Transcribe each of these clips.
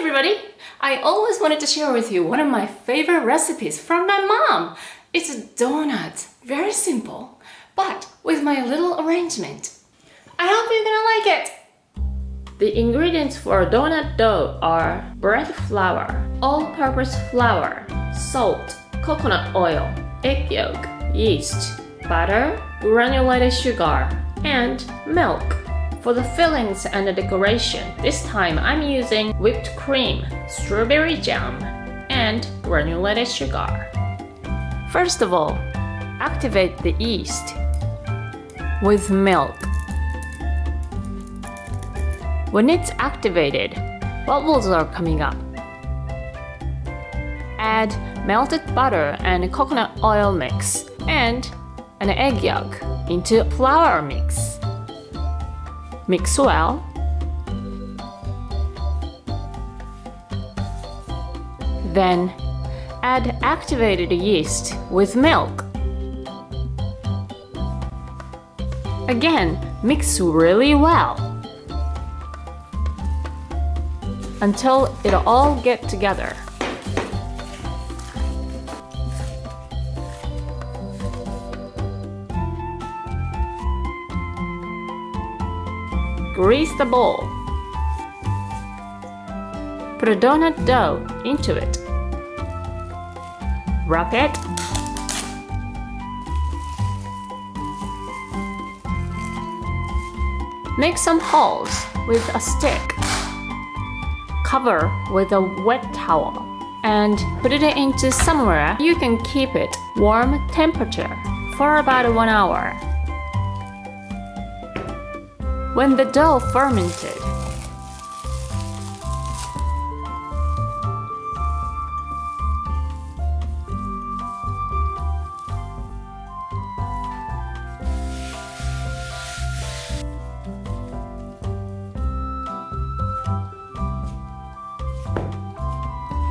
everybody! I always wanted to share with you one of my favorite recipes from my mom. It's a donut. Very simple, but with my little arrangement. I hope you're gonna like it! The ingredients for donut dough are bread flour, all-purpose flour, salt, coconut oil, egg yolk, yeast, butter, granulated sugar, and milk. For the fillings and the decoration, this time I'm using whipped cream, strawberry jam, and granulated sugar. First of all, activate the yeast with milk. When it's activated, bubbles are coming up. Add melted butter and coconut oil mix and an egg yolk into flour mix. Mix well. Then add activated yeast with milk. Again, mix really well until it all gets together. Grease the bowl. Put a donut dough into it. Wrap it. Make some holes with a stick. Cover with a wet towel and put it into somewhere you can keep it warm temperature for about 1 hour. When the dough fermented,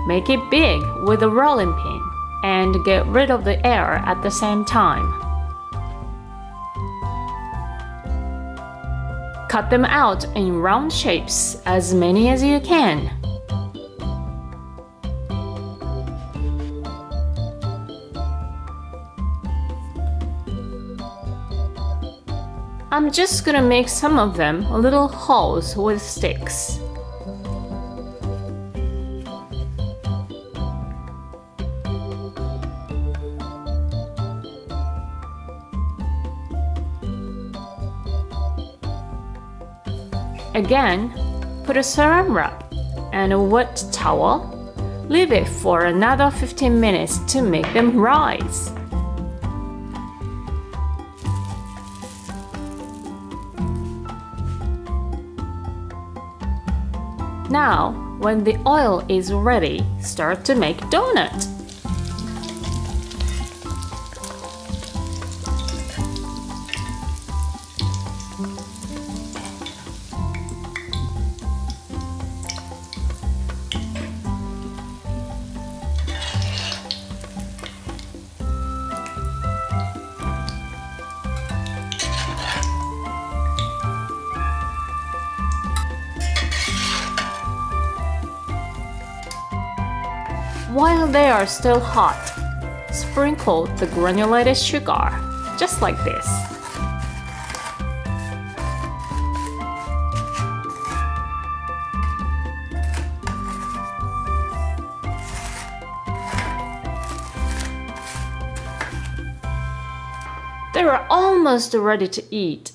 make it big with a rolling pin and get rid of the air at the same time. Cut them out in round shapes, as many as you can. I'm just gonna make some of them little holes with sticks. Again, put a saran wrap and a wet towel. Leave it for another 15 minutes to make them rise. Now, when the oil is ready, start to make donuts. While they are still hot, sprinkle the granulated sugar, just like this. They are almost ready to eat.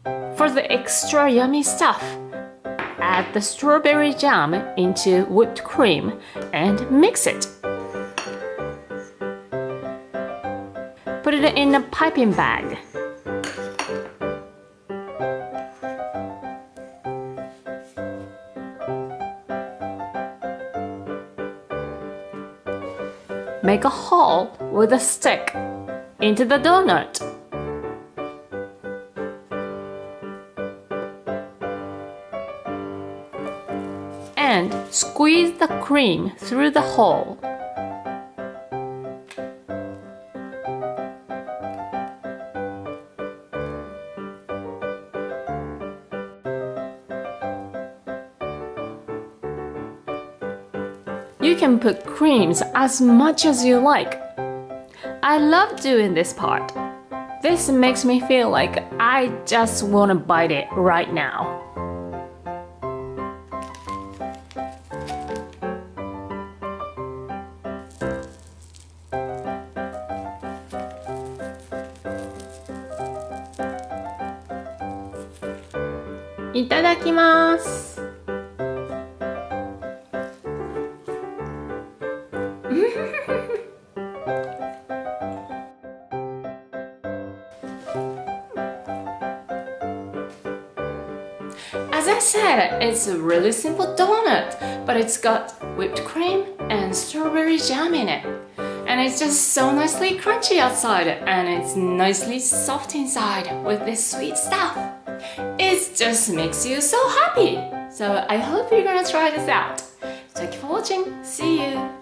For the extra yummy stuff, add the strawberry jam into whipped cream and mix it. Put it in a piping bag. Make a hole with a stick into the donut. And squeeze the cream through the hole. You can put creams as much as you like. I love doing this part. This makes me feel like I just want to bite it right now. Itadakimasu. As I said, it's a really simple donut, but it's got whipped cream and strawberry jam in it. And it's just so nicely crunchy outside and it's nicely soft inside with this sweet stuff. It just makes you so happy. So I hope you're gonna try this out. Thank you for watching. See you.